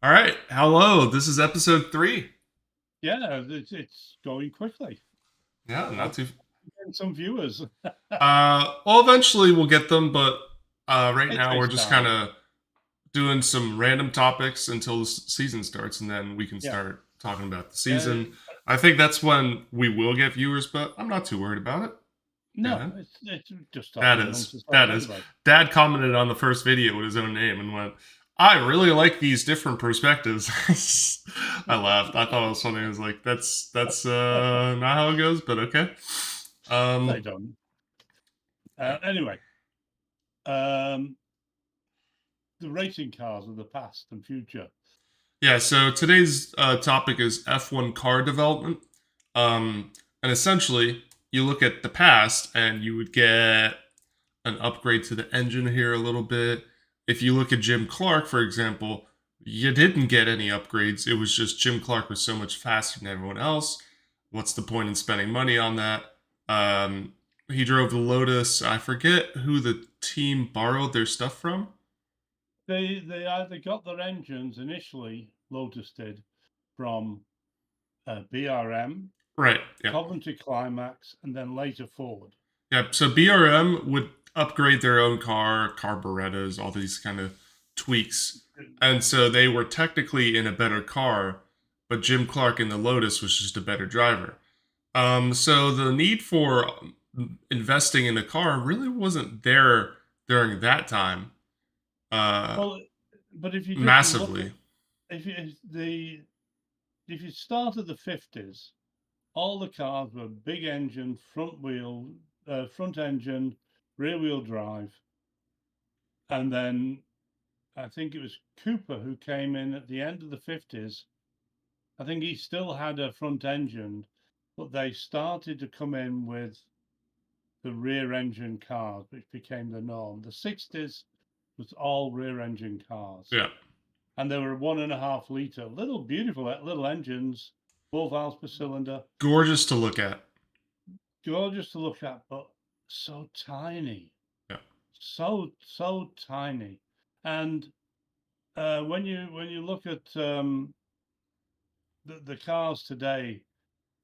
All right. Hello. This is episode 3. Yeah, it's going quickly. Yeah, not Hope too. you're getting some viewers. Well, eventually we'll get them, but right It now we're takes just kind time. of doing some random topics until the season starts, and then we can Yeah. start talking about the Uh, season. I think that's when we will get viewers, but I'm not too worried about it. Go no, ahead. it's just That talking is. nonsense like That is. anybody. Dad commented on the first video with his own name and went, I really like these different perspectives. I laughed. I thought it was funny. I was like, that's not how it goes, but okay. They Um don't. yeah. Anyway, um, the racing cars of the past and future. Yeah, so today's topic is F1 car development. And essentially, you look at the past and you would get an upgrade to the engine here a little bit. If you look at Jim Clark, for example, you didn't get any upgrades. It was just Jim Clark was so much faster than everyone else. What's the point in spending money on that? He drove the Lotus. I forget who the team borrowed their stuff from. They either got their engines initially, Lotus did, from BRM, Right. Yeah. Coventry Climax, and then later Ford. Yeah, so BRM would upgrade their own car, carburetors, all these kind of tweaks. And so they were technically in a better car, but Jim Clark in the Lotus was just a better driver. So the need for investing in the car really wasn't there during that time, uh, Well, but if you just look at massively. if you if the if you start at the 50s, all the cars were big engine, front engine, rear wheel drive. And then I think it was Cooper who came in at the end of the 50s. I think he still had a front engine, but they started to come in with the rear engine cars, which became the norm. The 60s was all rear engine cars. Yeah, And they were 1.5 liter, little beautiful little engines, 4 valves per cylinder, gorgeous to look at. gorgeous to look at, but so tiny, Yeah, so tiny. And when you look at the cars today,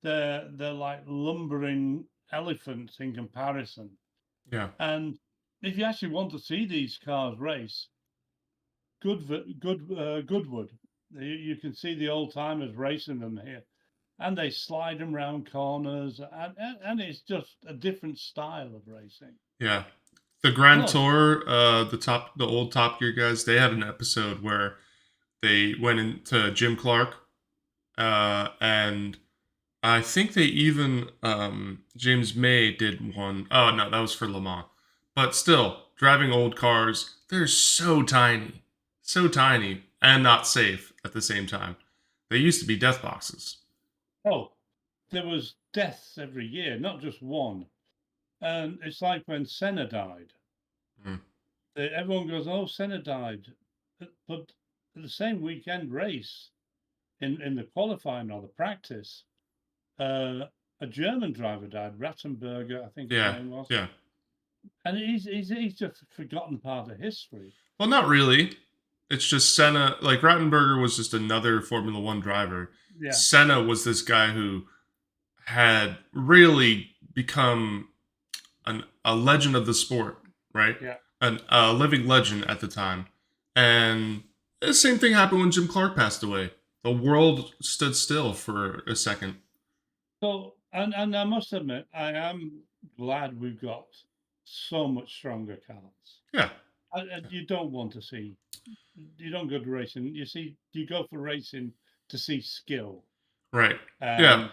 they're like lumbering elephants in comparison. yeah, And if you actually want to see these cars race, Goodwood, you can see the old timers racing them here, and they slide them around corners, and it's just a different style of racing. yeah. The Grand Plus, Tour, the old Top Gear guys, they had an episode where they went into Jim Clark, and I think they even James May did one. Oh no, that was for Le Mans. But still, driving old cars, they're so tiny, and not safe at the same time. They used to be death boxes. oh, there was deaths every year, not just one. And it's like when Senna died. Mm. Everyone goes, "Oh, Senna died," but the same weekend race in the qualifying or the practice, uh, a German driver died, Rattenberger, I think his Yeah, name was, yeah. and he's just a forgotten part of history. Well, not really. It's just Senna. Like Rattenberger was just another Formula One driver. Yeah, Senna was this guy who had really become a legend of the sport, right? yeah. A living legend at the time. And the same thing happened when Jim Clark passed away. The world stood still for a second. So, and I must admit, I am glad we've got so much stronger cars. Yeah, You don't want to see, you don't go to racing. You go for racing to see skill. right. Yeah, And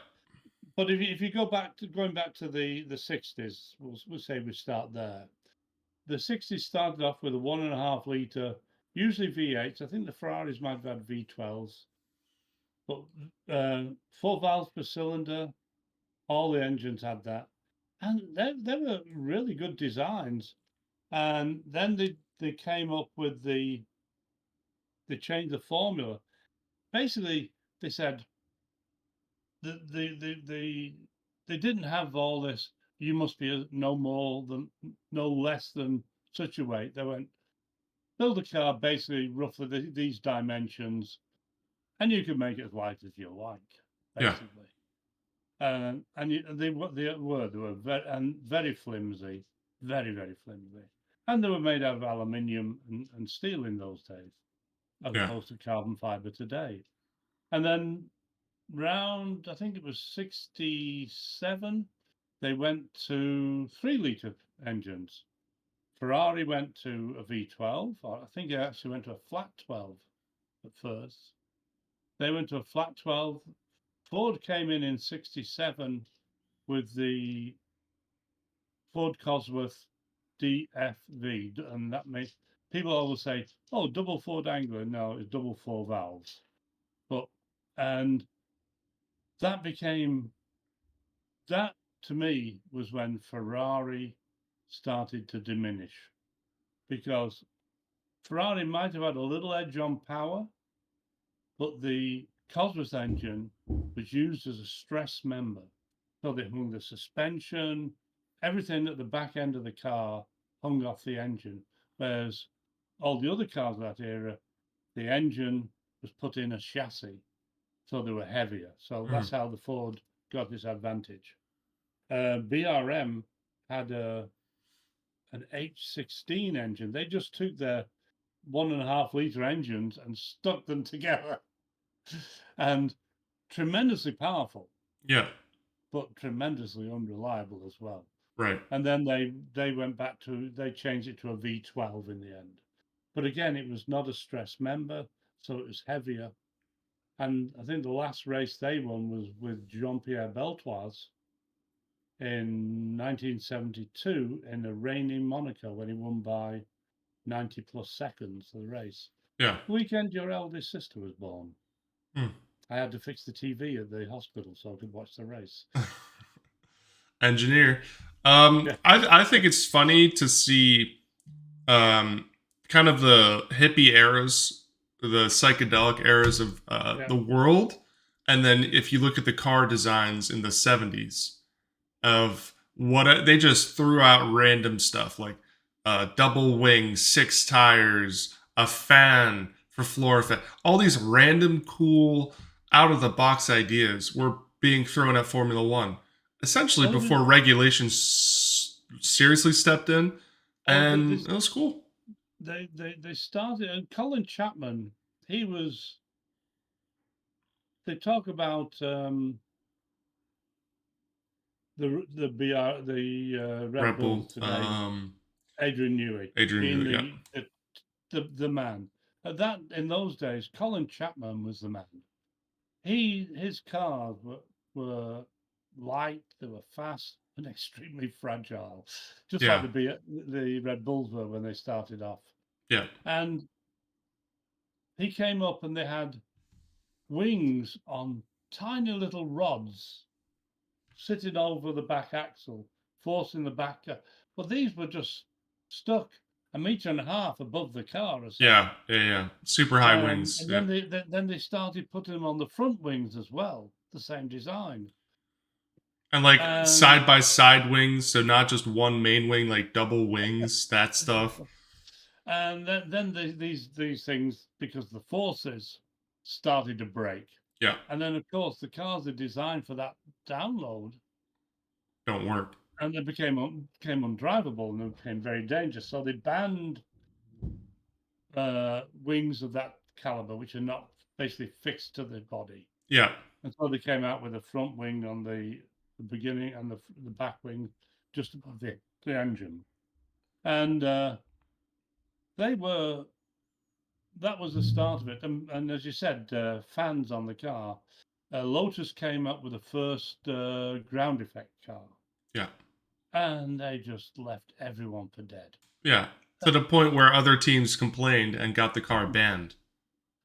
but if you going back to the 60s, we'll say we start there. The 60s started off with a 1.5 liter, usually V8s. I think the Ferraris might have had V12s, but 4 valves per cylinder. All the engines had that, and they were really good designs. And then they came up with they changed the formula. Basically, they said they didn't have all this. You must be no less than such a weight. They went build a car basically roughly these dimensions. and you could make it as light as you like, Yeah. basically. They were very flimsy, very flimsy, and they were made out of aluminium and steel in those days, as Yeah. opposed to carbon fiber today. And then round, I think it was 67, they went to 3-liter engines. Ferrari went to a V12. Or I think it actually went to a flat 12 at first. They went to a flat 12. Ford came in 67 with the Ford Cosworth DFV, and that makes people always say, "Oh, double Ford Anglia." No, it's double four valves. But and that became that to me was when Ferrari started to diminish, because Ferrari might have had a little edge on power, but the Cosworth engine was used as a stress member. So they hung the suspension, everything at the back end of the car hung off the engine. Whereas all the other cars of that era, the engine was put in a chassis, so they were heavier. So that's how the Ford got this advantage. BRM had an H16 engine. They just took their 1.5-liter engines and stuck them together, and tremendously powerful, Yeah. but tremendously unreliable as well. Right. And then they went back to, they changed it to a V12 in the end. But again, it was not a stress member, so it was heavier. And I think the last race they won was with Jean-Pierre Beltoise in 1972 in a rainy Monaco, when he won by 90 plus seconds of the race. Yeah. The weekend your eldest sister was born. Hmm. I had to fix the TV at the hospital so I could watch the race. Engineer. Yeah. I think it's funny to see kind of the hippie eras, the psychedelic eras of Yeah. the world, and then if you look at the car designs in the 70s of what they just threw out random stuff like double wings, 6 tires, a fan for floor effect. All these random, cool, out of the box ideas were being thrown at Formula One, essentially Well, before regulations seriously stepped in, and this, it was cool. they started, and Colin Chapman, he was. They talk about the Red Red Bull Bull, today. Adrian Newey Adrian, being yeah, the man. At that, in those days, Colin Chapman was the man. His cars were light, they were fast and extremely fragile, just like yeah, the Red Bulls were when they started off. yeah, And he came up and they had wings on tiny little rods sitting over the back axle, forcing the back. Well, these were just stuck 1.5 meters above the car or something. yeah. Super high wings, And yeah. then they started putting them on the front wings as well, the same design. And like And side by side wings, so not just one main wing, like double wings, that stuff. and then these things, because the forces started to break. Yeah, And then of course the cars are designed for that download, don't work. and they became undrivable and they became very dangerous. So they banned wings of that caliber, which are not basically fixed to the body. Yeah, And so they came out with a front wing on the beginning and the back wing just above the engine. And that was the start of it. And as you said, fans on the car. Lotus came up with the first ground effect car. yeah, And they just left everyone for dead. yeah. To the point where other teams complained and got the car banned.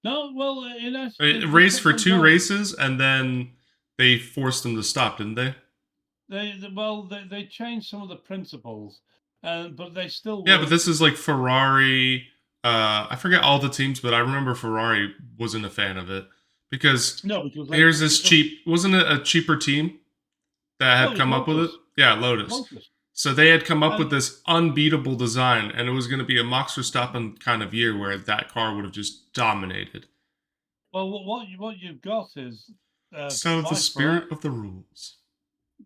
No, well, It raced for 2 races and then they forced them to stop, didn't they? They changed some of the principles, but they still Yeah, but this is like Ferrari. I forget all the teams, but I remember Ferrari wasn't a fan of it because here's this cheap. Wasn't it a cheaper team that had come up with it? Yeah, Lotus. So they had come up with this unbeatable design, and it was going to be a Max Verstappen kind of year where that car would have just dominated. Well, what you've got is Sound of the why spirit of the rules.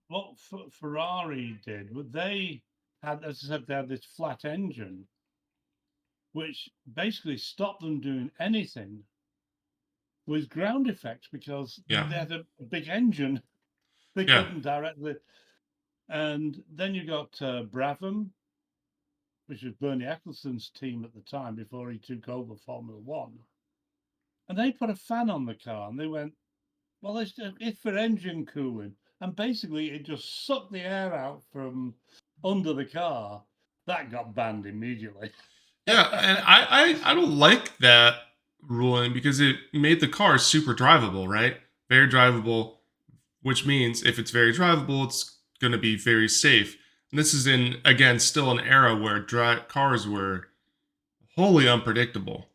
what Ferrari did. They had, as I said, they had this flat engine, which basically stopped them doing anything with ground effects because Yeah. they had a big engine. They Yeah. couldn't directly. And then you got Brabham, which was Bernie Ecclestone's team at the time before he took over Formula One. And they put a fan on the car and they went, well, it's for engine cooling. And basically, it just sucked the air out from under the car. That got banned immediately. Yeah, and I don't like that ruling because it made the car super drivable, right? Very drivable, which means if it's very drivable, it's going to be very safe. And this is in, again, still an era where cars were wholly unpredictable.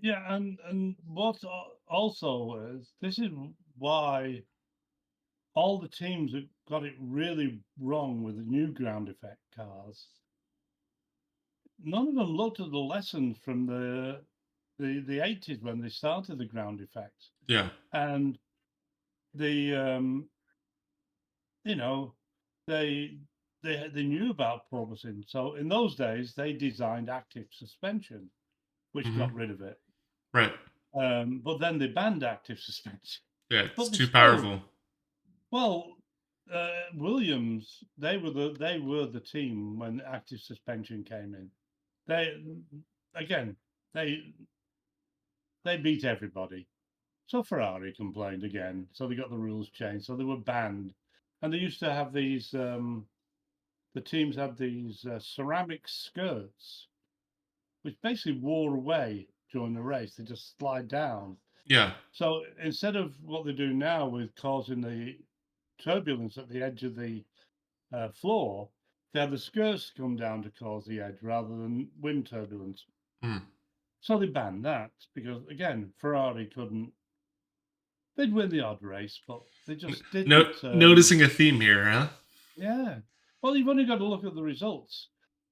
Yeah, and what also is, this is why all the teams that got it really wrong with the new ground effect cars, none of them looked at the lessons from the 80s when they started the ground effects. Yeah. And the you know, they they knew about porpoising. So in those days they designed active suspension, which Hmm. got rid of it. Right. But then they banned active suspension. Yeah, it's But they too still, powerful. well, Williams, they were the team when active suspension came in. They again they they beat everybody. So Ferrari complained again. So they got the rules changed. So they were banned, and they used to have these. The teams had these ceramic skirts, which basically wore away during the race. They just slide down. Yeah. So instead of what they do now with causing the turbulence at the edge of the floor, they had the skirts come down to cause the edge rather than wind turbulence. Mm. So they banned that because, again, Ferrari couldn't. They'd win the odd race, but they just didn't. Noticing a theme here, huh? Yeah. Well, you've only got to look at the results.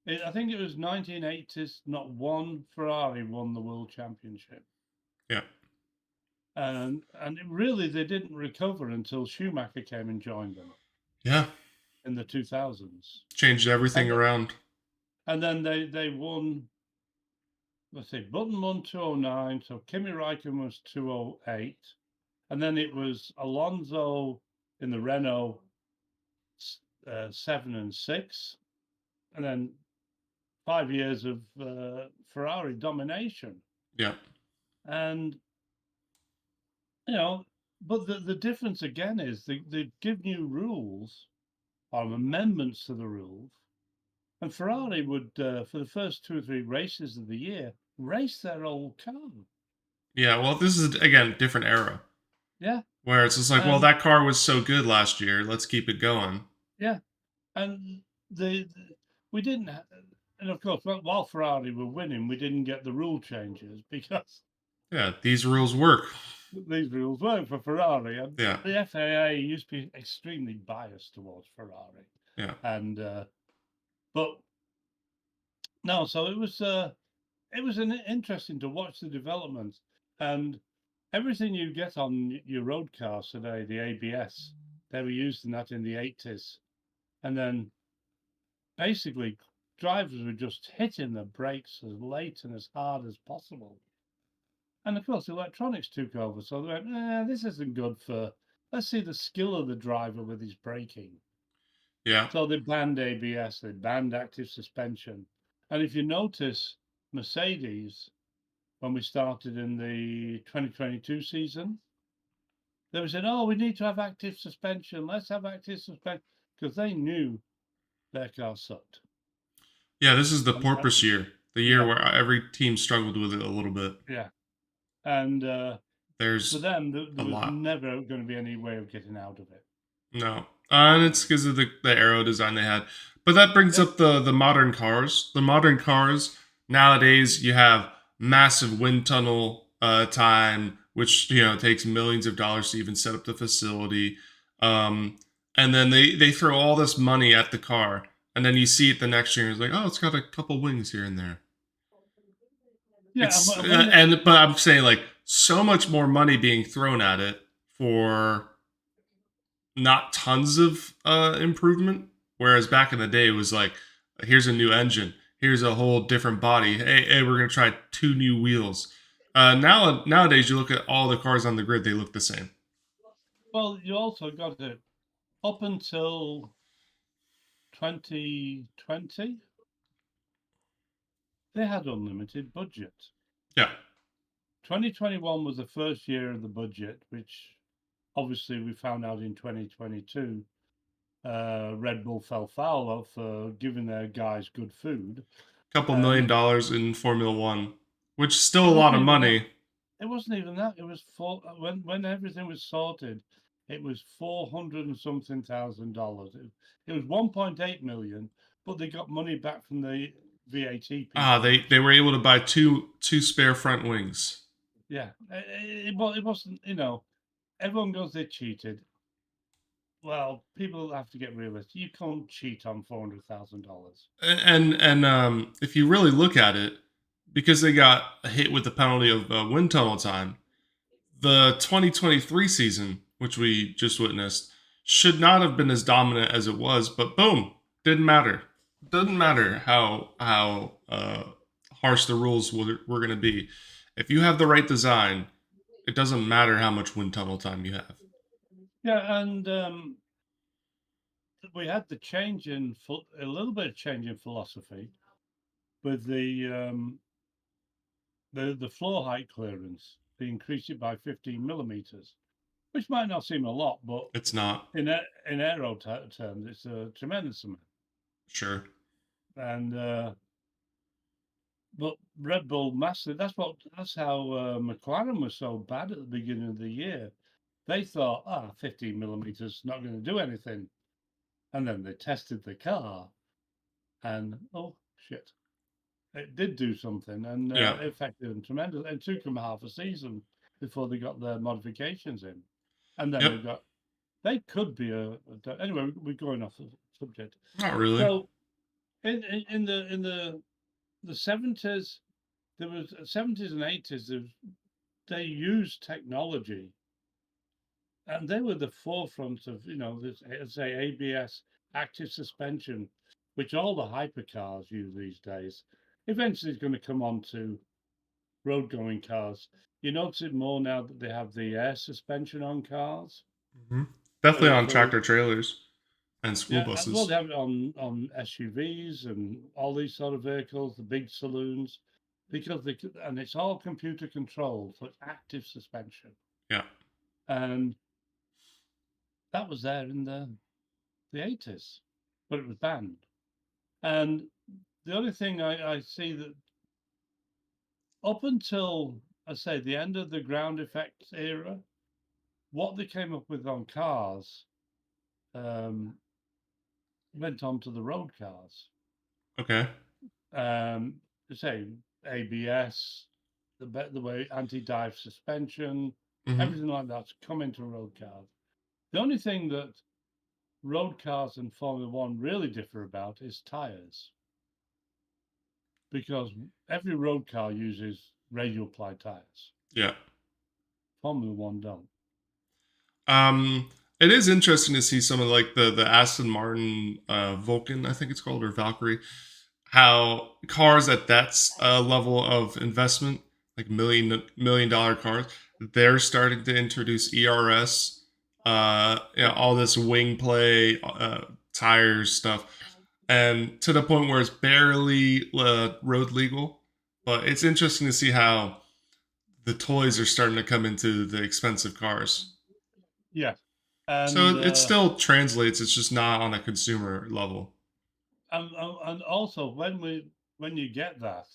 I think it was 1980s, not one Ferrari won the world championship. Yeah. And really, they didn't recover until Schumacher came and joined them Yeah. in the 2000s. Changed everything And, around. and then they won, let's see, Button won 209, so Kimi Räikkönen was 208. And then it was Alonso in the Renault 7 and 6. And then 5 years of Ferrari domination. Yeah. And, but the difference again is they give new rules or amendments to the rules. And Ferrari would, for the first 2 or 3 races of the year, race their old car. Yeah. Well, this is, again, different era. Yeah. Where it's just like, well, that car was so good last year. Let's keep it going. Yeah. And we didn't, and of course, while Ferrari were winning, we didn't get the rule changes because Yeah, these rules work. these rules work for Ferrari. And Yeah. the FAA used to be extremely biased towards Ferrari. Yeah. And but no, so it was an interesting to watch the development and everything you get on your road cars today, the ABS, they were using that in the 80s. And then basically drivers were just hitting the brakes as late and as hard as possible. And of course, electronics took over. So they went, this isn't good for, let's see the skill of the driver with his braking. Yeah. So they banned ABS, they banned active suspension. And if you notice, Mercedes, when we started in the 2022 season, they were saying, we need to have active suspension. Let's have active suspension. Because they knew their car sucked. Yeah, this is the porpoise year. The year where every team struggled with it a little bit. Yeah. And there's for them, there was lot. never going to be any way of getting out of it. No. And it's because of the aero design they had. But that brings up the modern cars. The modern cars, nowadays, you have massive wind tunnel time, which, takes millions of dollars to even set up the facility. And then they throw all this money at the car. And then you see it the next year, and it's like, oh, it's got a couple wings here and there. Yeah, but I'm saying, like, so much more money being thrown at it for not tons of improvement. Whereas back in the day, it was like, here's a new engine, here's a whole different body. Hey, we're gonna try two new wheels. Nowadays, you look at all the cars on the grid; they look the same. Well, you also got it up until 2020, they had unlimited budget. Yeah, 2021 was the first year of the budget, which obviously we found out in 2022. Red Bull fell foul of for giving their guys good food. couple million And dollars in Formula One, which is still it a lot wasn't of even that. money. It wasn't even that. It was when everything was sorted, it was 400 and something thousand dollars. It was 1.8 million, but they got money back from the VAT Ah, people. they were able to buy two spare front wings. Yeah, it wasn't. Everyone goes they cheated. Well, people have to get realistic. You can't cheat on $400,000. And if you really look at it, because they got hit with the penalty of wind tunnel time, the 2023 season, which we just witnessed, should not have been as dominant as it was. But boom, didn't matter. Doesn't matter how harsh the rules were going to be. If you have the right design, it doesn't matter how much wind tunnel time you have. Yeah, and we had a little bit of change in philosophy with the floor height clearance. They increased it by 15 millimeters, which might not seem a lot, but It's not. in aero terms, it's a tremendous amount. Sure. And but Red Bull massive. That's how McLaren was so bad at the beginning of the year. They thought, 15 millimeters not going to do anything, and then they tested the car, and oh shit, it did do something, and Yeah. it affected them tremendously. It took them half a season before they got their modifications in, and then Yep. they could be anyway. We're going off the subject. Not really. So in the 70s, there was 70s and 80s. They used technology, and they were the forefront of this, say, ABS, active suspension, which all the hypercars use these days. Eventually, it's going to come on to road going cars. You notice it more now that they have the air suspension on cars. Hmm. Definitely on So tractor trailers and school yeah, well, buses. they have it on SUVs and all these sort of vehicles, the big saloons, because and it's all computer controlled, so it's active suspension, Yeah. and that was there in the 80s, but it was banned. And the only thing I see that up until I say the end of the ground effects era, what they came up with on cars um, went on to the road cars. Okay. Um, say ABS, the way anti-dive suspension, Hmm. everything like that's come into road cars. The only thing that road cars and Formula One really differ about is tires, because every road car uses radial ply tires. Yeah. Formula One don't. It is interesting to see some of like the Aston Martin Vulcan, I think it's called, or Valkyrie. How cars at that level of investment, like million dollar cars, they're starting to introduce ERS, Yeah, all this wing play, tires stuff, and to the point where it's barely road legal. But it's interesting to see how the toys are starting to come into the expensive cars. yeah, So and it still translates. It's just not on a consumer level. and also when you get that,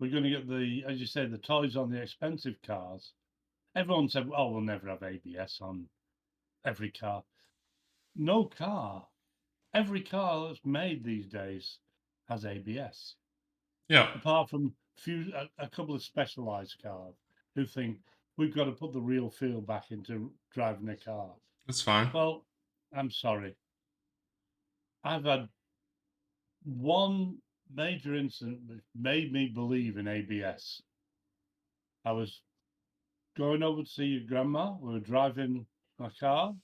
we're going to get as you say, the toys on the expensive cars. Everyone said, "Oh, we'll never have ABS on every car." No car. Every car that's made these days has ABS, Yeah, apart from a couple of specialized cars who think we've got to put the real feel back into driving a car. that's fine. Well, I'm sorry. I've had one major incident that made me believe in ABS. I was going over to see your grandma. We were driving my car,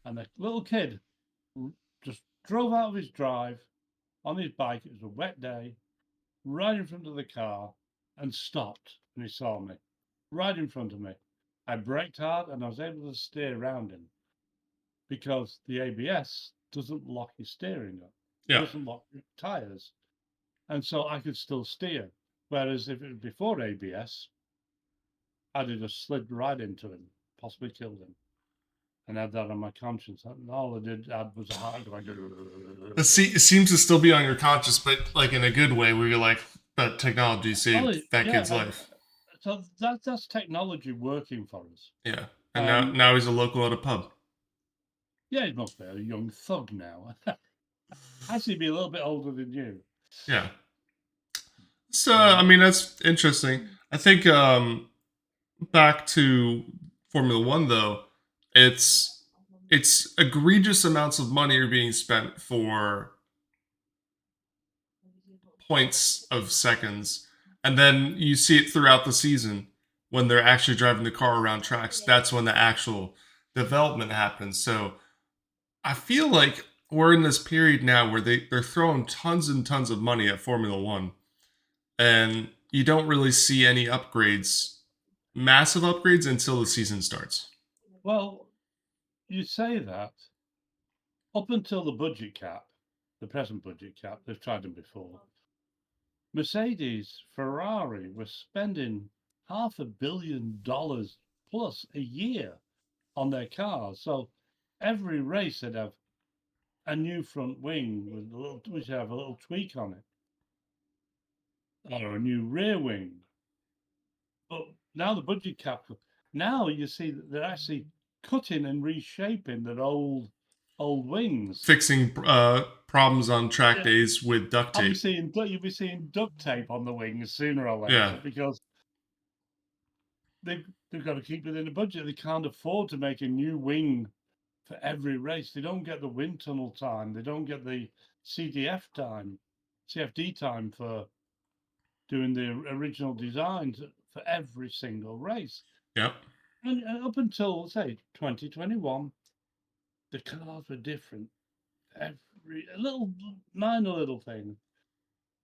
and a little kid just drove out of his drive on his bike. It was a wet day, right in front of the car, and stopped. And he saw me right in front of me. I braked hard, and I was able to steer around him because the ABS doesn't lock your steering up. It Yeah. doesn't lock your tires. And so I could still steer. Whereas if it was before ABS, I'd have just slid right into him, possibly killed him, and had that on my conscience. And all I did add was a heart going. It seems to still be on your conscience, but like in a good way, where you're like, that technology saved that kid's life. So that's technology working for us. Yeah. And now he's a local at a pub. Yeah, he must be a young thug now. Actually, be a little bit older than you. Yeah. So I mean, that's interesting. I think back to Formula One though, it's egregious amounts of money are being spent for points of seconds, and then you see it throughout the season when they're actually driving the car around tracks. That's when the actual development happens. So I feel like we're in this period now where they're throwing tons and tons of money at Formula One, and you don't really see any upgrades, massive upgrades, until the season starts. Well, you say that up until the budget cap, the present budget cap, they've tried them before. Mercedes, Ferrari were spending $500 million plus a year on their cars. So every race they'd have a new front wing with a little, which have a little tweak on it, or a new rear wing. But now the budget cap, now you see that they're actually cutting and reshaping that old wings. Fixing problems on track days with duct tape. You'll be seeing duct tape on the wings sooner or later because they've got to keep within the budget. They can't afford to make a new wing for every race. They don't get the wind tunnel time. They don't get the CFD time for doing the original designs for every single race. Yep. And up until, say, 2021, the cars were different. A minor little thing.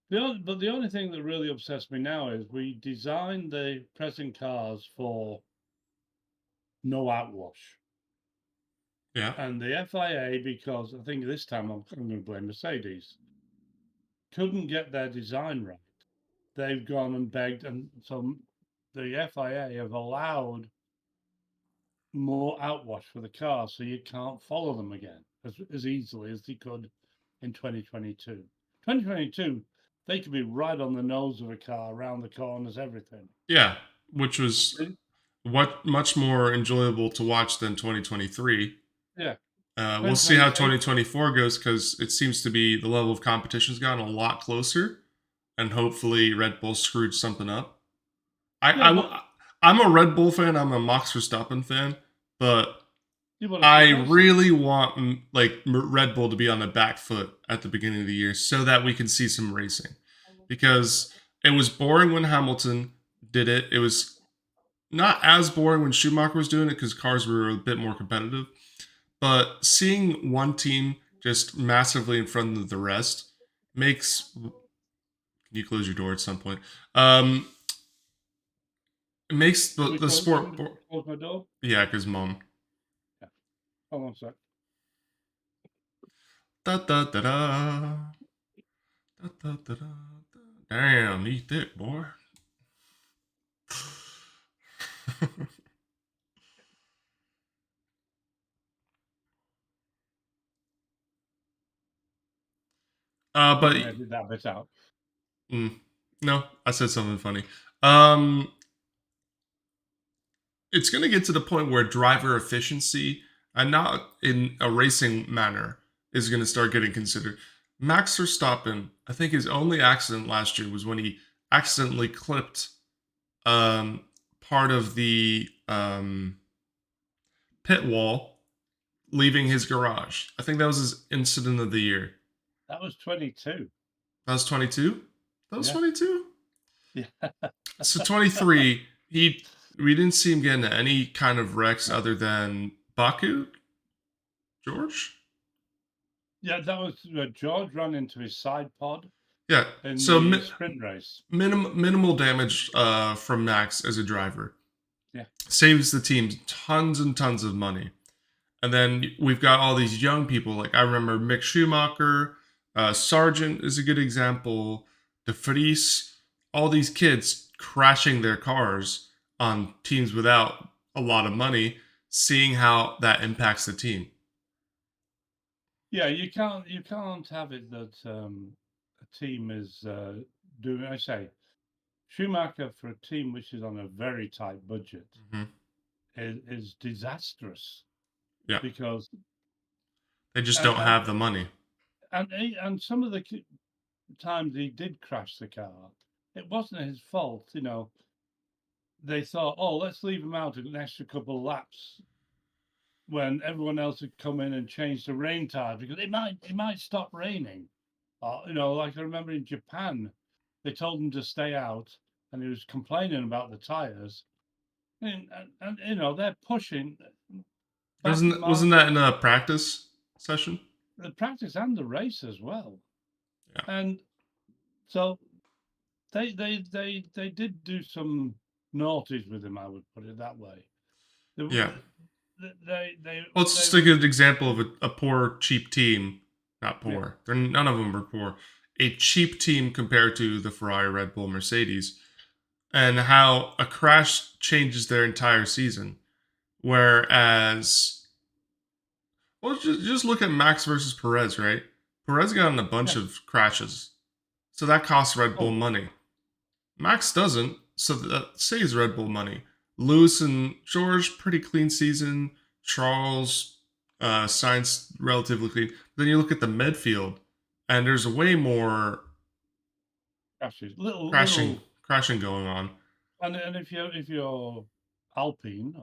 But the only thing that really upsets me now is we designed the present cars for no outwash. Yeah. And the FIA, because I think this time I'm going to blame Mercedes, couldn't get their design right. They've gone and begged, and so the FIA have allowed more outwash for the car, so you can't follow them again as easily as they could in 2022. 2022, they could be right on the nose of a car, around the corners, everything. Yeah, which was much more enjoyable to watch than 2023. Yeah. We'll see how 2024 goes, because it seems to be the level of competition's gotten a lot closer, and hopefully Red Bull screwed something up. I'm a Red Bull fan. I'm a Max Verstappen fan, but I really want Red Bull to be on the back foot at the beginning of the year so that we can see some racing, because it was boring when Hamilton did it. It was not as boring when Schumacher was doing it because cars were a bit more competitive. But seeing one team just massively in front of the rest makes... Can you close your door at some point? It makes the sport... Close my door? Yeah, because Mom. Yeah. Hold on a sec. Da-da-da-da. Da-da-da-da. Damn, you thick, boy. But I did that bit out. No, I said something funny. It's going to get to the point where driver efficiency, and not in a racing manner, is going to start getting considered. Max Verstappen, I think his only accident last year was when he accidentally clipped part of the pit wall leaving his garage. I think that was his incident of the year. That was 22. That was 22? That was 22? Yeah. So 23, we didn't see him get into any kind of wrecks other than Baku, George. Yeah, that was George ran into his side pod Yeah. in So the sprint race. minimal damage from Max as a driver. Yeah. Saves the team tons and tons of money. And then we've got all these young people. Like I remember Mick Schumacher, Sargent is a good example. De Vries, all these kids crashing their cars on teams without a lot of money, seeing how that impacts the team. Yeah, you can't have it that a team is doing. I say Schumacher for a team which is on a very tight budget Mm-hmm. is disastrous. Yeah, because they just and don't have the money. and some of the times he did crash the car, it wasn't his fault. They thought, oh, let's leave him out an extra couple of laps when everyone else had come in and changed the rain tires because it might stop raining. Like I remember in Japan, they told him to stay out, and he was complaining about the tires, and they're pushing. Wasn't that in a practice session? The practice and the race as well, Yeah. and so they did do some naughties with him. I would put it that way. Yeah. They Well, it's just a good example of a poor, cheap team. Not poor. Yeah. They're none of them are poor. A cheap team compared to the Ferrari, Red Bull, Mercedes, and how a crash changes their entire season. Whereas, well, just look at Max versus Perez, right? Perez got in a bunch Yeah. of crashes, so that costs Red Bull Oh. money. Max doesn't, so that saves Red Bull money. Lewis and George, pretty clean season. Charles, Sainz, relatively clean. Then you look at the midfield, and there's way more crashes, little crashing going on. and if you're Alpine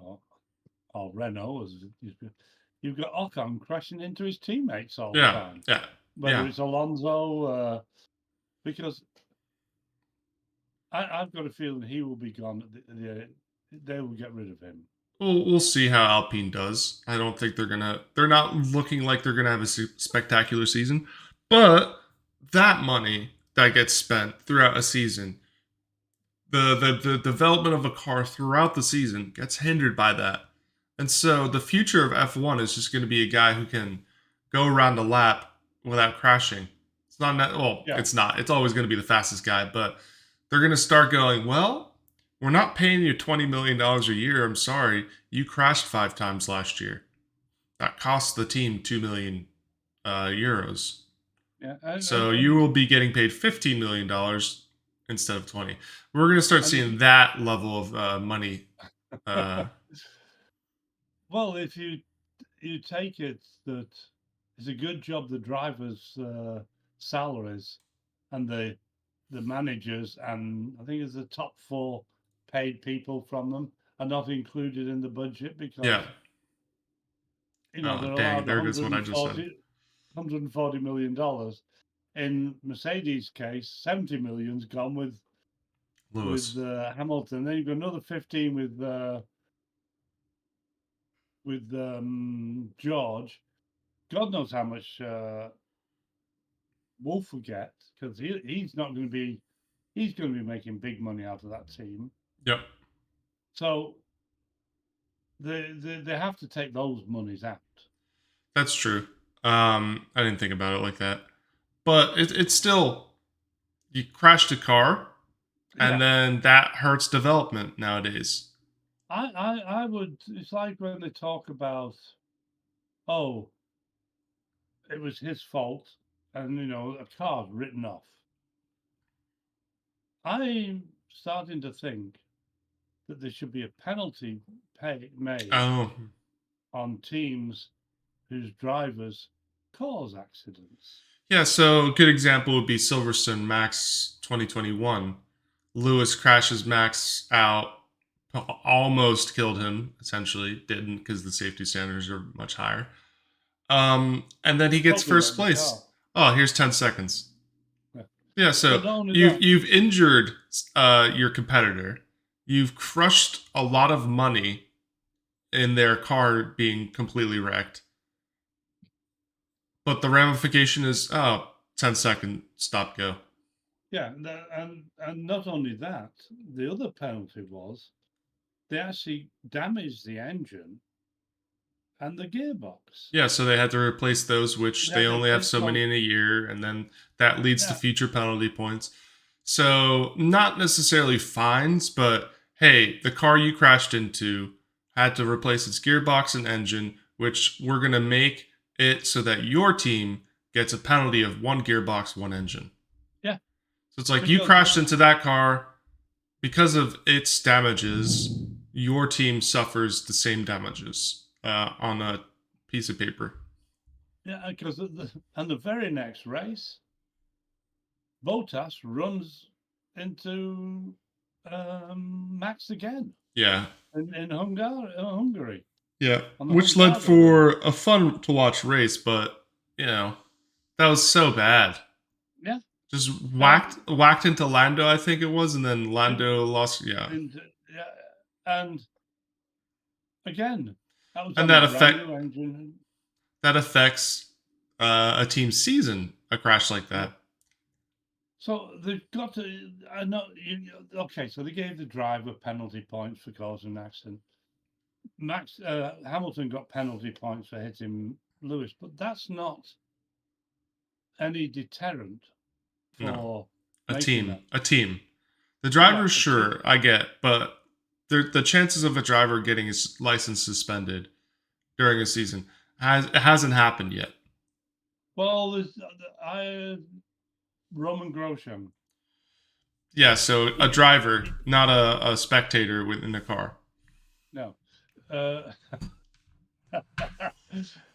or Renault, as you've got Ocon crashing into his teammates all the time. Yeah. Whether it's Alonso, because I've got a feeling he will be gone. They will get rid of him. We'll see how Alpine does. I don't think they're not looking like they're gonna have a spectacular season, but that money that gets spent throughout a season, the development of a car throughout the season gets hindered by that. And so the future of F1 is just going to be a guy who can go around a lap without crashing. It's not it's not. It's always going to be the fastest guy, but they're going to start going, well, we're not paying you $20 million a year. I'm sorry. You crashed 5 times last year. That cost the team 2 million euros. Yeah. So you will be getting paid $15 million instead of 20. We're going to start seeing that level of money. Well, if you take it that it's a good job the drivers' salaries and the managers, and I think it's the top 4 paid people from them are not included in the budget because they're allowed there goes what I just said. $140 million. In Mercedes' case, 70 million's gone with Lewis. with Hamilton. Then you've got another 15 with George. God knows how much Wolf will get because he's not going to be. He's going to be making big money out of that team. Yep. So they have to take those monies out. That's true. I didn't think about it like that, but it's still, you crashed a car, and then that hurts development nowadays. I would. It's like when they talk about, oh, it was his fault, and a car's written off. I'm starting to think that there should be a penalty made on teams whose drivers cause accidents. Yeah, so a good example would be Silverstone Max 2021. Lewis crashes Max out, almost killed him, essentially. Didn't, because the safety standards are much higher. And then he gets first place. Oh, here's 10 seconds. Yeah, so you've injured your competitor. you've crushed a lot of money in their car being completely wrecked. But the ramification is, oh, 10-second stop go. Yeah, and not only that, the other penalty was they actually damaged the engine and the gearbox. Yeah, so they had to replace those, which They they had to only have replace so many those. in a year, and then that leads to Yeah, future penalty points. So, not necessarily fines, but hey, the car you crashed into had to replace its gearbox and engine, which we're going to make it so that your team gets a penalty of one gearbox, one engine. yeah, So it's like you because crashed into that car because of its damages, your team suffers the same damages on a piece of paper. yeah, because and the very next race, Bottas runs into Max again Yeah. in Hungary Yeah. on the Which led Hungaroring. for a fun to watch race, but that was so bad. Yeah, Just and whacked into Lando, I think it was, and then yeah, Lando lost. Yeah, yeah, and again, that was and on a brand new engine. that affects a team's season. A crash like Yeah. that. So they've got to. I know. Okay, so they gave the driver penalty points for causing an accident. Max Hamilton got penalty points for hitting Lewis, but that's not any deterrent No, for a making team, that. a team. The Yeah, driver, sure, I get, but the chances of a driver getting his license suspended during a season it hasn't happened yet. well, there's Roman Grosjean. Yeah, so a He, driver, not a spectator within the car. no. Uh,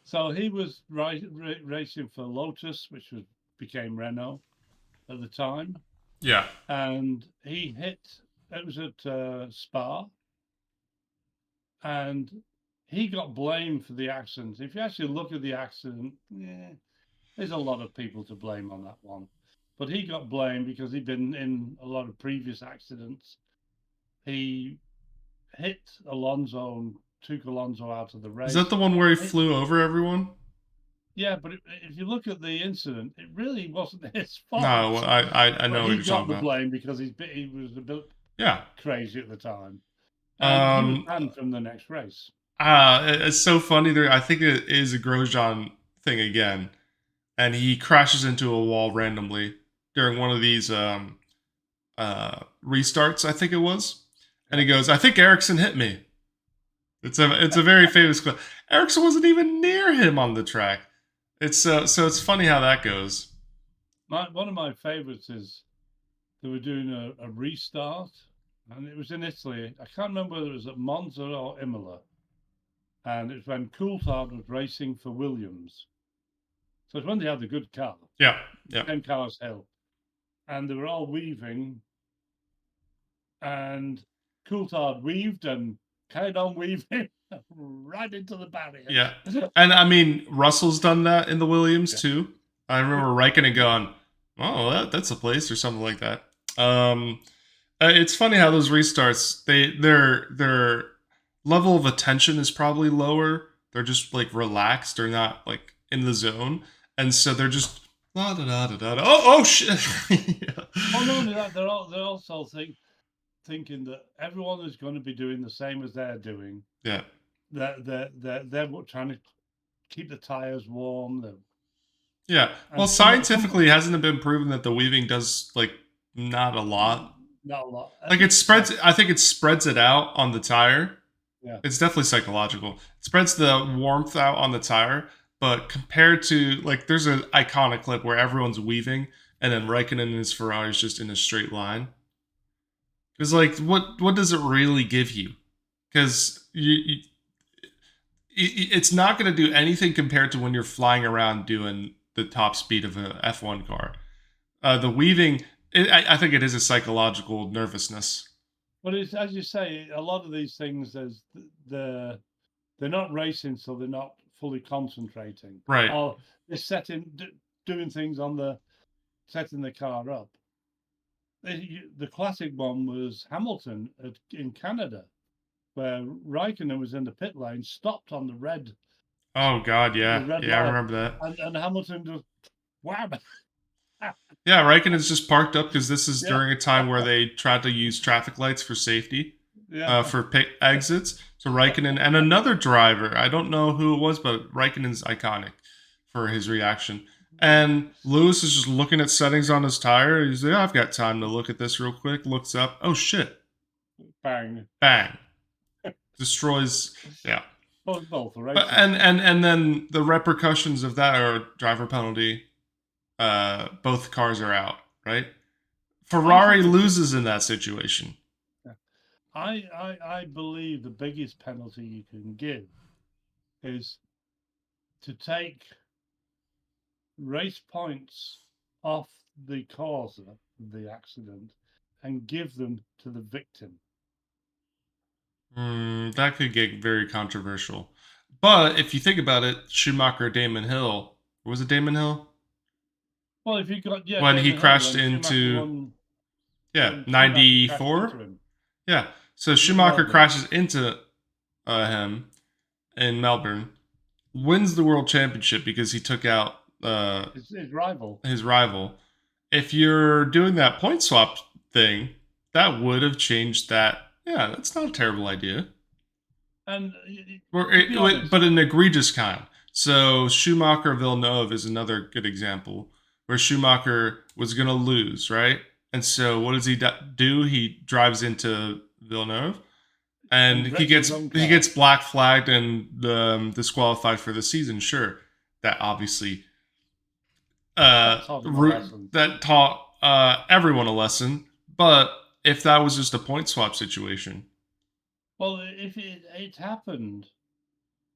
so he was racing for Lotus, which became Renault at the time, Yeah, and he hit. It was at Spa, and he got blamed for the accident. If you actually look at the accident, there's a lot of people to blame on that one. But he got blamed because he'd been in a lot of previous accidents. He hit Alonso and took Alonso out of the is that race. the one where he flew over everyone? Yeah, but if you look at the incident, it really wasn't his No, fault. I But know what he you're got talking the about. blame because he was a bit Yeah. crazy at the time, and he was Um. banned from the next race. It's so funny. There, I think it is a Grosjean thing again, and he crashes into a wall randomly during one of these restarts. I think it was, and Yeah. he goes, "I think Ericsson hit me." It's a very famous quote. Ericsson wasn't even near him on the track. So it's funny how that goes. One of my favorites is they were doing a restart, and it was in Italy. I can't remember whether it was at Monza or Imola, and it was when Coulthard was racing for Williams. So it's when they had the good car, Yeah, yeah, 10 cars hill, and they were all weaving, and Coulthard weaved and carried on weaving right into the barrier. yeah. And I mean, Russell's done that in the Williams Yeah. too. I remember Raikkonen going, "Oh, that's a place" or something like that. It's funny how those restarts their level of attention is probably lower. They're just like relaxed. They're not like in the zone, and so they're just da da da da da. Oh shit! Yeah. Well, not only that, they're also thinking that everyone is going to be doing the same as they're doing. Yeah. They're trying to keep the tires warm. Yeah. Well, And scientifically, hasn't it been proven that the weaving does like not a lot? not a lot. Like it spreads. I think it spreads it out on the tire. Yeah. It's definitely psychological. It spreads the warmth out on the tire, but compared to like, there's an iconic clip where everyone's weaving, and then Raikkonen and his Ferrari is just in a straight line. Because like, what does it really give you? Because it's not going to do anything compared to when you're flying around doing the top speed of a F1 car. The weaving, I think it is a psychological nervousness. But it's, as you say, a lot of these things, they're not racing, so they're not fully concentrating. Right. Or they're doing things on setting the car up. The classic one was Hamilton in Canada, where Raikkonen was in the pit lane, stopped on the red Oh God, the yeah, red yeah, I light, remember that. and Hamilton just wham. Yeah, Raikkonen's just parked up because this is Yeah, during a time where they tried to use traffic lights for safety, yeah. for pit exits. So Raikkonen and another driver, I don't know who it was, but Raikkonen's iconic for his reaction. And Lewis is just looking at settings on his tire. He's like, I've got time to look at this real quick. Looks up. Oh shit. Bang. Bang. Destroys. Yeah. Both are But racing. and then the repercussions of that are driver penalty. Both cars are out, right? Ferrari loses in that situation. I believe the biggest penalty you can give is to take race points off the causer of the accident and give them to the victim. That could get very controversial. But if you think about it, Schumacher, Damon Hill, was it Damon Hill? Well, if you got When Damon he Hill, crashed when into won, yeah, when Schumacher crashed 94. into him. Yeah. So Schumacher Melbourne. crashes into him in Melbourne, wins the world championship because he took out His rival. his rival. If you're doing that point swap thing, that would have changed that. Yeah, that's not a terrible idea. And But an egregious kind. So Schumacher Villeneuve is another good example where Schumacher was going to lose, right? And so what does he do? He drives into Villeneuve, and he gets black flagged and disqualified for the season. Sure, that obviously that taught everyone a lesson. But if that was just a point swap situation, well, if it happened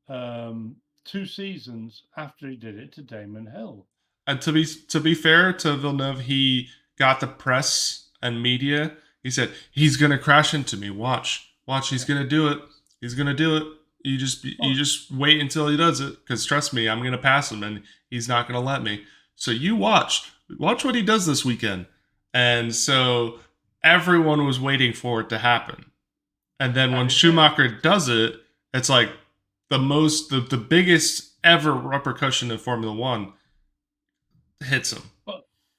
2 seasons after he did it to Damon Hill. And to be fair to Villeneuve, he got the press and media. He said he's gonna crash into me. Watch, he's gonna do it. He's gonna do it. You just wait until he does it, because trust me, I'm gonna pass him, and he's not gonna let me. So you watch what he does this weekend. And so everyone was waiting for it to happen. And then when Schumacher does it, it's like the biggest ever repercussion in Formula One hits him.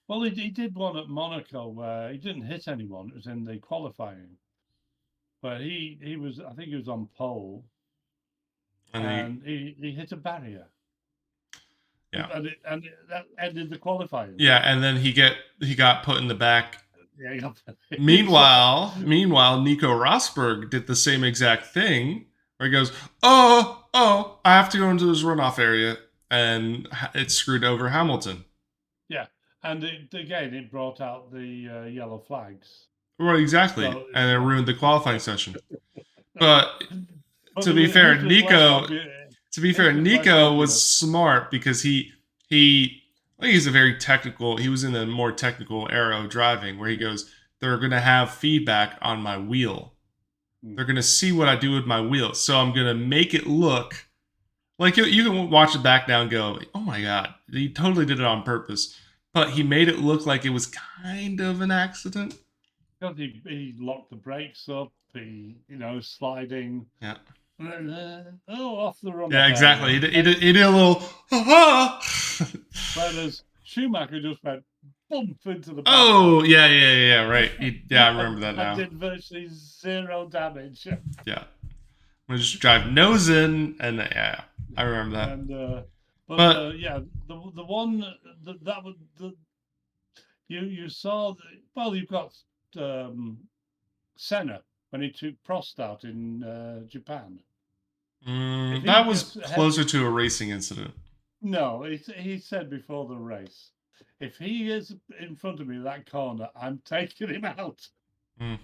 Well, he did one at Monaco where he didn't hit anyone. It was in the qualifying, but he was, I think he was on pole, and he hit a barrier. Yeah, and that ended the qualifying. Yeah, and then he got put in the back. Yeah. Meanwhile, Nico Rosberg did the same exact thing, where he goes, "Oh, I have to go into this runoff area," and it screwed over Hamilton. Yeah, and again, it brought out the yellow flags. Right, exactly, so, and it ruined the qualifying session. But to be fair, Nico was smart because he's a very technical. He was in a more technical era of driving, where he goes, "They're going to have feedback on my wheel. They're going to see what I do with my wheel. So I'm going to make it look like you can watch it back now and go, oh my God, he totally did it on purpose." But he made it look like it was kind of an accident. Because he locked the brakes up, sliding. Yeah. Off the run. Yeah, exactly. He did a little, Whereas Schumacher just went bump into the back. Oh, yeah, right. I remember that now. Did virtually zero damage. Yeah. We just drive nose in, and yeah, I remember that. And but the one that was you saw. You've got Senna when he took Prost out in Japan. That was closer to a racing incident. No, he said before the race, if he is in front of me in that corner, I'm taking him out. And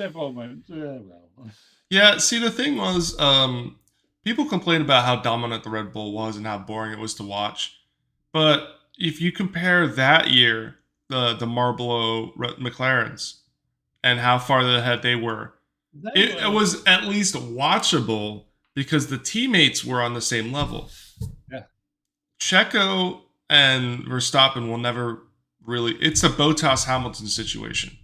everyone went, well. Yeah, see, the thing was, people complained about how dominant the Red Bull was and how boring it was to watch. But if you compare that year, the Marlboro McLarens, and how far ahead they were, it was at least watchable because the teammates were on the same level. Yeah. Checo and Verstappen will never really, it's a Bottas Hamilton situation.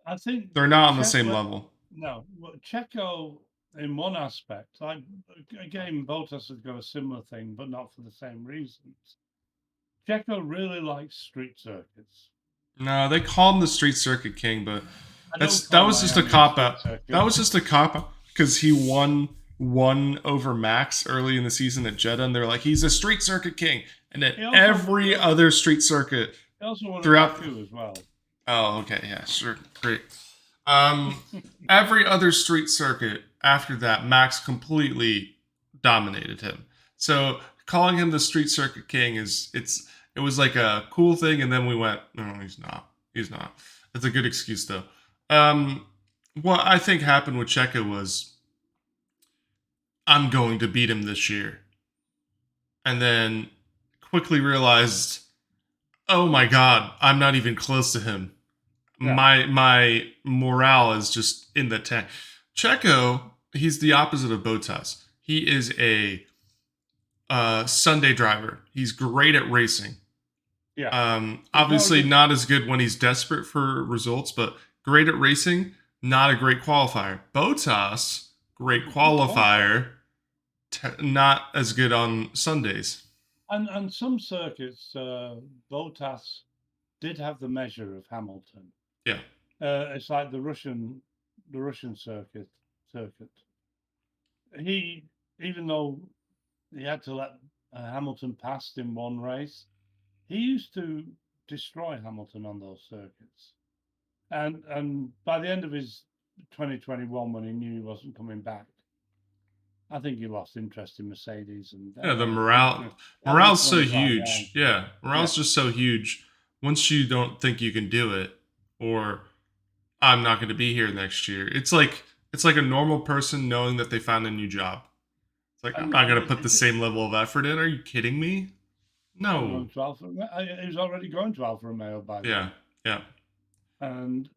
I think They're not on the same Checo, level. no, Checo in one aspect, like again, Bottas has got a similar thing, but not for the same reasons. Checo really likes street circuits. No, they call him the Street Circuit King, but I don't that call was just a Miami a cop street out. That circuit. was just a cop out because he won over Max early in the season at Jeddah, and they're like, he's a Street Circuit King, and then every other street circuit He also won throughout. Baku as well. Oh, okay, yeah, sure, great. Every other street circuit after that, Max completely dominated him. So calling him the Street Circuit King it was like a cool thing, and then we went, no, he's not. He's not. It's a good excuse though. What I think happened with Checo was, I'm going to beat him this year, and then quickly realized, oh my god, I'm not even close to him. Yeah. My morale is just in the tank. Checo, he's the opposite of Bottas. He is a Sunday driver. He's great at racing. Yeah. Obviously not as good when he's desperate for results, but great at racing, not a great qualifier. Bottas, great qualifier, not as good on Sundays. And some circuits, Bottas did have the measure of Hamilton. Yeah. It's like the Russian circuit. He, even though he had to let Hamilton pass in one race, he used to destroy Hamilton on those circuits. And by the end of his 2021, when he knew he wasn't coming back, I think he lost interest in Mercedes. And yeah, the morale's so huge. Yeah, morale's just so huge. Once you don't think you can do it, or I'm not going to be here next year, it's like a normal person knowing that they found a new job. It's like, I'm not going to put the same level of effort in. Are you kidding me? No. He was already going to Alfa Romeo by then. Yeah.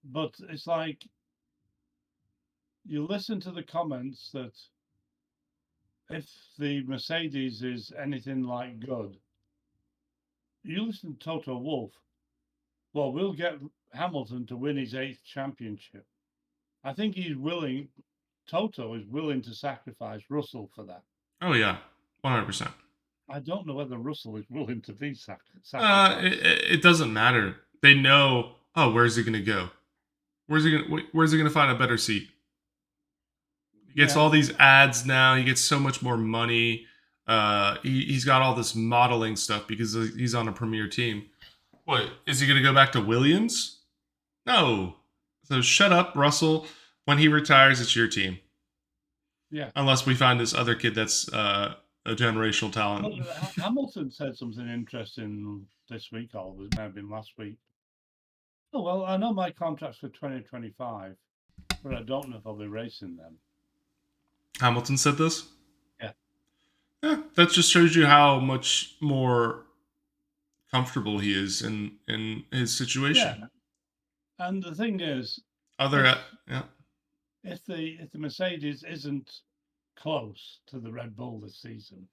But it's like, you listen to the comments that if the Mercedes is anything like good, you listen to Toto Wolff. Well, we'll get Hamilton to win his 8th championship. I think Toto is willing to sacrifice Russell for that. Oh yeah, 100%. I don't know whether Russell is willing to be sacrificed. It doesn't matter. They know, oh, where's he going to go? Where's he going to find a better seat? He gets all these ads now. He gets so much more money. He's got all this modeling stuff because he's on a premier team. What, is he going to go back to Williams? No. So shut up, Russell. When he retires, it's your team. Yeah. Unless we find this other kid that's a generational talent. Well, Hamilton said something interesting this week, or it may have been last week. Oh, well, I know my contract's for 2025, but I don't know if I'll be racing then. Hamilton said this? Yeah. Yeah, that just shows you how much more comfortable he is in his situation. Yeah. And the thing is, if the Mercedes isn't close to the Red Bull this season,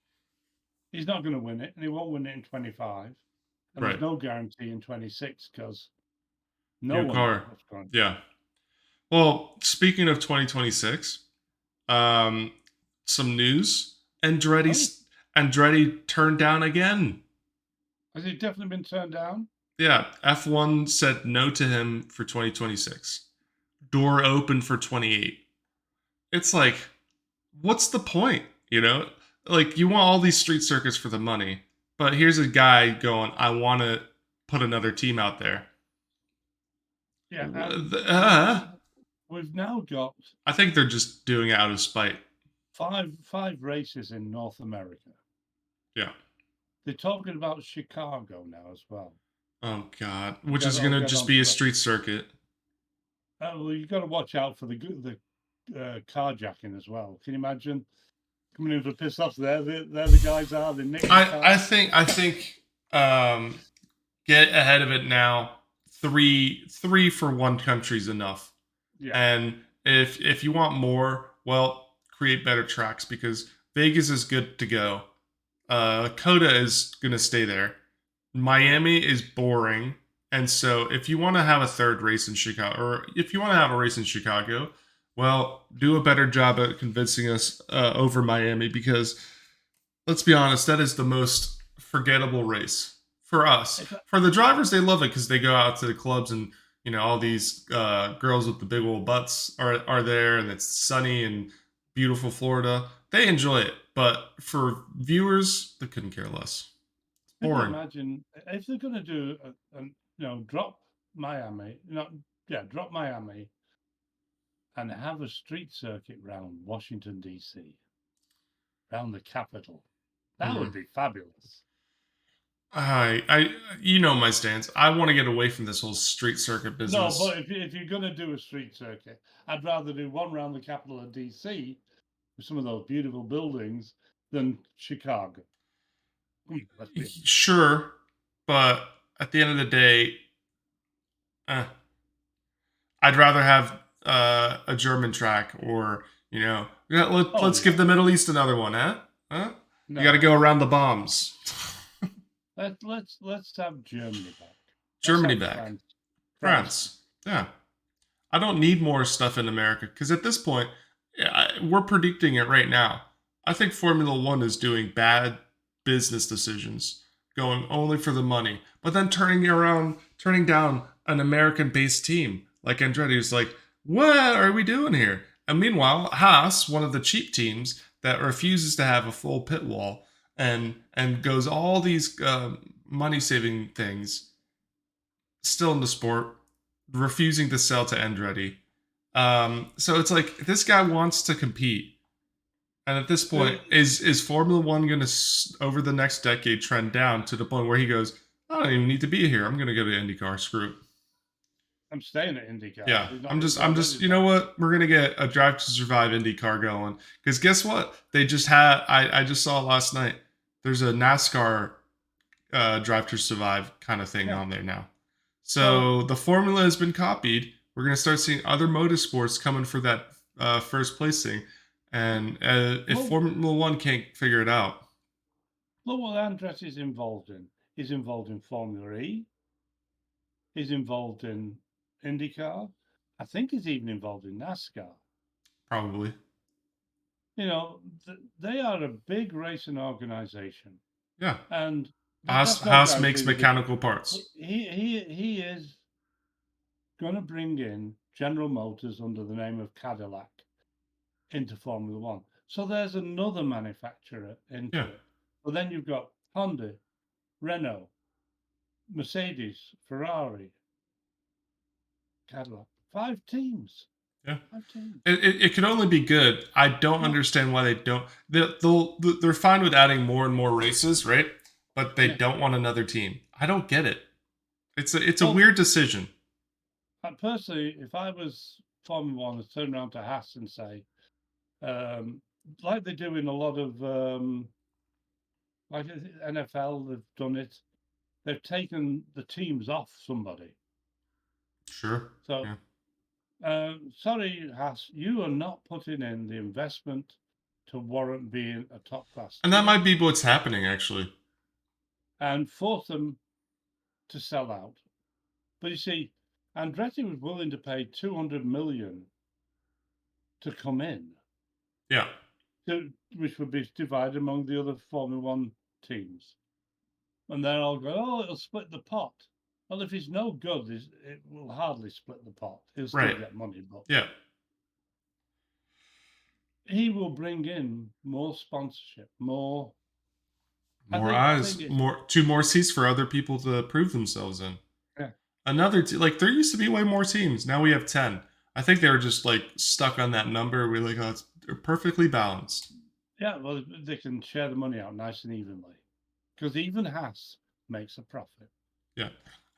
he's not going to win it, and he won't win it in 25. And there's no guarantee in 26 because no one car. Yeah. Well, speaking of 2026, some news. Andretti turned down again. Has he definitely been turned down? Yeah, F1 said no to him for 2026. Door open for 28. It's like, what's the point? You know, like, you want all these street circuits for the money, but here's a guy going, I want to put another team out there. Yeah. We've now got, I think they're just doing it out of spite. Five races in North America. Yeah. They're talking about Chicago now as well. Oh God! Which is going to just be a street circuit. Well, you've got to watch out for the carjacking as well. Can you imagine coming in for piss offs? They're the guys are the nick. I think get ahead of it now. Three for one country is enough. Yeah. And if you want more, well, create better tracks because Vegas is good to go. Coda is going to stay there. Miami is boring. And so, if you want to have a third race in Chicago, or if you want to have a race in Chicago, well, do a better job at convincing us over Miami because let's be honest, that is the most forgettable race for us. If I, For the drivers, they love it because they go out to the clubs and all these girls with the big old butts are there, and it's sunny and beautiful Florida. They enjoy it, but for viewers, they couldn't care less. It's if I boring. imagine if they're going to do drop Miami, drop Miami and have a street circuit round Washington D.C., round the capital, that Hmm. would be fabulous. You know my stance. I want to get away from this whole street circuit No, business. but if you're going to do a street circuit, I'd rather do one round the capital of DC with some of those beautiful buildings than Chicago. Let's be honest. Sure, but at the end of the day, eh, I'd rather have a German track, or Oh let's give yeah, the Middle East another one, huh? Huh? You got to no. go around the bombs. Let's have Germany back. Let's Germany have back, France. France. Yeah, I don't need more stuff in America because at this point, yeah, we're predicting it right now. I think Formula One is doing bad business decisions, going only for the money, but then turning down an American-based team like Andretti, who's like, "What are we doing here?" And meanwhile, Haas, one of the cheap teams that refuses to have a full pit wall and goes all these money-saving things, still in the sport, refusing to sell to Andretti. So it's like this guy wants to compete, and at this point, The, is Formula One going to over the next decade trend down to the point where he goes, I don't even need to be here. I'm going to go to IndyCar. Screw it. I'm staying at IndyCar. Yeah, He's I'm already just. You know there. what? We're gonna get a Drive to Survive IndyCar going because guess what? They just had. I just saw it last night. There's a NASCAR Drive to Survive kind of thing Yeah. on there now. So So the formula has been copied. We're going to start seeing other motorsports coming for that first placing. And if look, Formula One can't figure it out, look what Andretti is involved in. He's involved in Formula E. He's involved in IndyCar. I think he's even involved in NASCAR. probably. They are a big racing organization, Yeah. and Haas, that's no Haas guarantee makes that he mechanical parts. he is going to bring in General Motors under the name of Cadillac into Formula One. So there's another manufacturer into Yeah. it. But then you've got Honda, Renault, Mercedes, Ferrari, Cadillac. 5 teams. Yeah. 5 teams. It could only be good. I don't No, understand why they don't. They're fine with adding more and more races, right? But they yeah. don't want another team. I don't get it. It's a Well, weird decision. personally, if I was Formula One, I'd turn around to Haas and say, like they do in a lot of, like NFL, they've done it. They've taken the teams off somebody. Sure. So, Yeah. sorry, Haas, you are not putting in the investment to warrant being a top class And that team, might be what's happening, actually. and force them to sell out. But you see, Andretti was willing to pay 200 million to come in, Yeah. which would be divided among the other Formula One teams. And they're all going, oh, it'll split the pot. Well, if he's no good, it will hardly split the pot. He'll still Right. get money, but Yeah. he will bring in more sponsorship, more. More I think eyes, it's more 2 more seats for other people to prove themselves in. yeah. Like there used to be way more teams. Now we have 10. I think they were just like stuck on that number. We're like, oh, they're perfectly balanced. Yeah, well, they can share the money out nice and evenly because even Haas makes a profit. Yeah.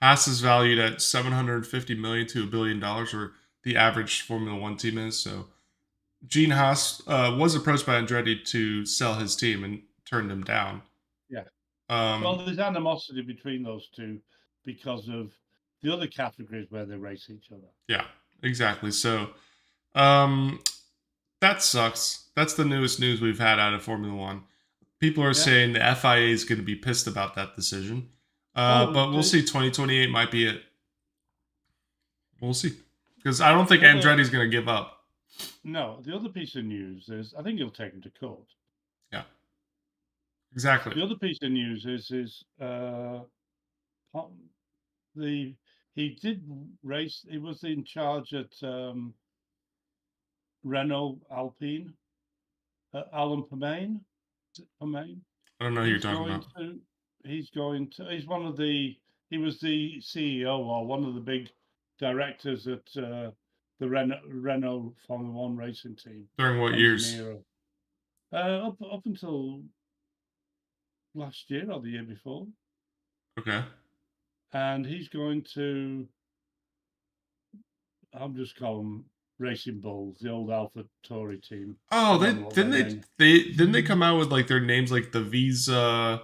Haas is valued at 750 million to $1 billion, or the average Formula One team is. So Gene Haas was approached by Andretti to sell his team and turned him down. Yeah. Um, Well, there's animosity between those two because of the other categories where they race each other. yeah, exactly. So um, that sucks. That's the newest news we've had out of Formula One. People are Yeah. saying the FIA is going to be pissed about that decision. Oh, But we'll the, see. 2028 might be it. We'll see. Because I don't think the other, Andretti's going to give up. no, the other piece of news is I think he'll take him to court. Yeah, exactly. The other piece of news is the he did race. He was in charge at Renault Alpine. Alan Permain. Permain. I don't know who you're He's talking going about. to. He's going to. He's one of the. He was the CEO or one of the big directors at the Renault Formula One racing team. During what years? Engineer. Up until last year or the year before, Okay. and he's going to. I'm just calling them Racing Bulls, the old Alpha Tauri team. Oh, I they don't know what didn't their they name. they didn't they come out with like their names like the Visa,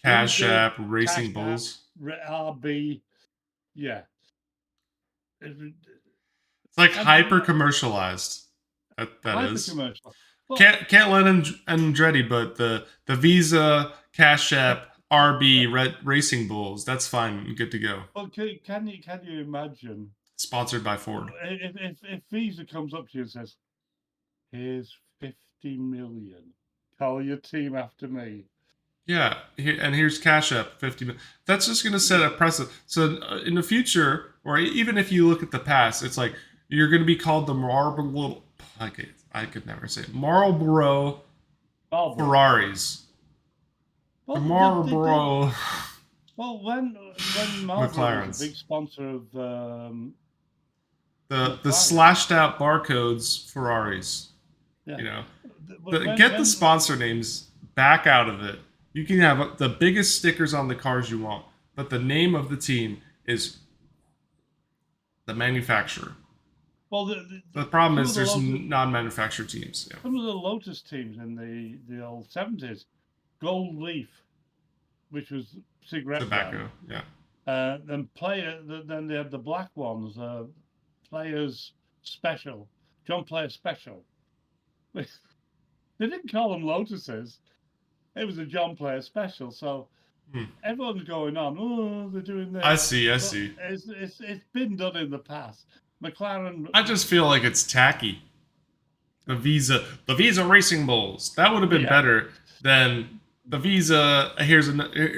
Cash Visa, App, Cash Racing App, Bulls. RB. Yeah. It's like And hyper commercialized. That hyper is. commercial. Well, Can't let Andretti, but the Visa, Cash App, RB, Racing Bulls. That's fine. Good to go. well, can you imagine Sponsored by Ford. if Visa comes up to you and says, "Here's 50 million, call your team after me." Yeah, and here's Cash App, 50 million. That's just going to set a precedent. So in the future, or even if you look at the past, it's like you're going to be called the Marlboro. I could never say it. Marlboro Ferraris. The Well, Marlboro well, when Marlboro was McLarens. a big sponsor of The slashed out barcodes Ferraris. yeah. You know, When, get the sponsor names back out of it. You can have the biggest stickers on the cars you want, but the name of the team is the manufacturer. Well, The problem is there's non-manufacturer teams. Yeah. Some of the Lotus teams in the old 70s, Gold Leaf, which was cigarette Tobacco. brand. Yeah. Then they had the black ones, Players Special, John Player Special. They didn't call them Lotuses. It was a John Player Special. So everyone's going on, oh, they're doing this. I see. It's been done in the past. McLaren. I just feel like it's tacky. The Visa Racing Bulls. That would have been better than the Visa. Here's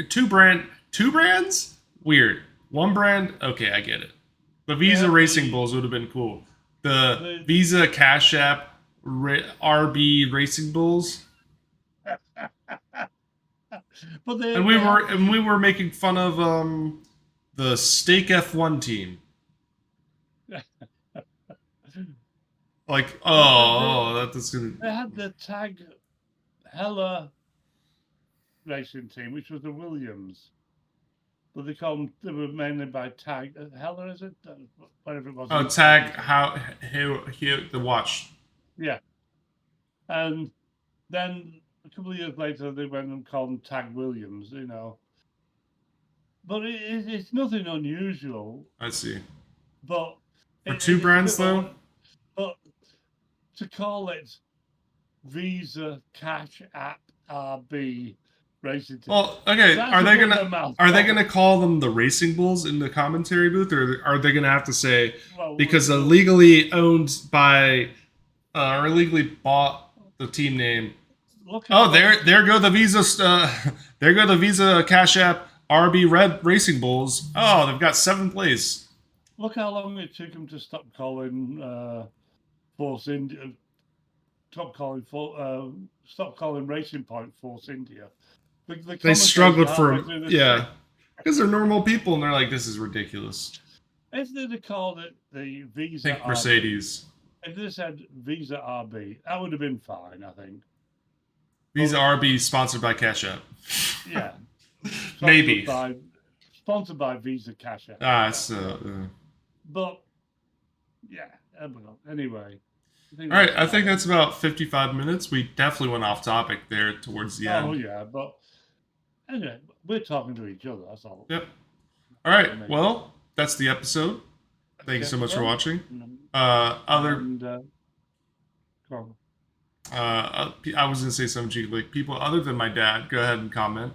two brands. Weird. One brand. Okay, I get it. The Visa Racing Bulls would have been cool. The Visa Cash App RB Racing Bulls. And we were making fun of the Stake F1 team. Like, that's gonna. They had the Tag Hella racing team, which was the Williams, but they were mainly by Tag Hella, is it? Whatever it was. Oh, Tag the watch. Yeah, and then a couple of years later, they went and called them Tag Williams, you know. But it's nothing unusual. I see. But for two brands, though. But to call it Visa Cash App RB Racing Team. Well, okay. Are they gonna call them the Racing Bulls in the commentary booth, or are they gonna have to say because illegally owned by or illegally bought the team name? There go the Visa. There go the Visa Cash App RB Red Racing Bulls. Oh, they've got 7th place. Look how long it took them to stop calling Force India. Stop calling Racing Point Force India. They struggled because they're normal people and they're like, this is ridiculous. If they'd have called it the Visa RB, Mercedes. If they said Visa RB, that would have been fine, I think. Visa RB sponsored by Cash App. Yeah. Maybe. Sponsored by Visa Cash App. But, yeah. Anyway. All right, I think that's about 55 minutes. We definitely went off topic there towards the end. Oh, yeah, but anyway, we're talking to each other, that's all. Yep. All right, well, that's the episode. Thank you so much for watching. I was going to say something like people other than my dad, go ahead and comment.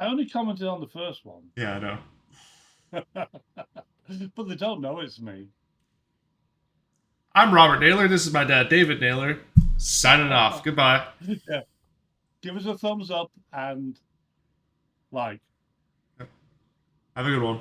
I only commented on the first one, Yeah, I know. but they don't know it's me. I'm Robert Naylor. This is my dad, David Naylor. Signing off. Goodbye. Yeah. Give us a thumbs up and like. Have a good one.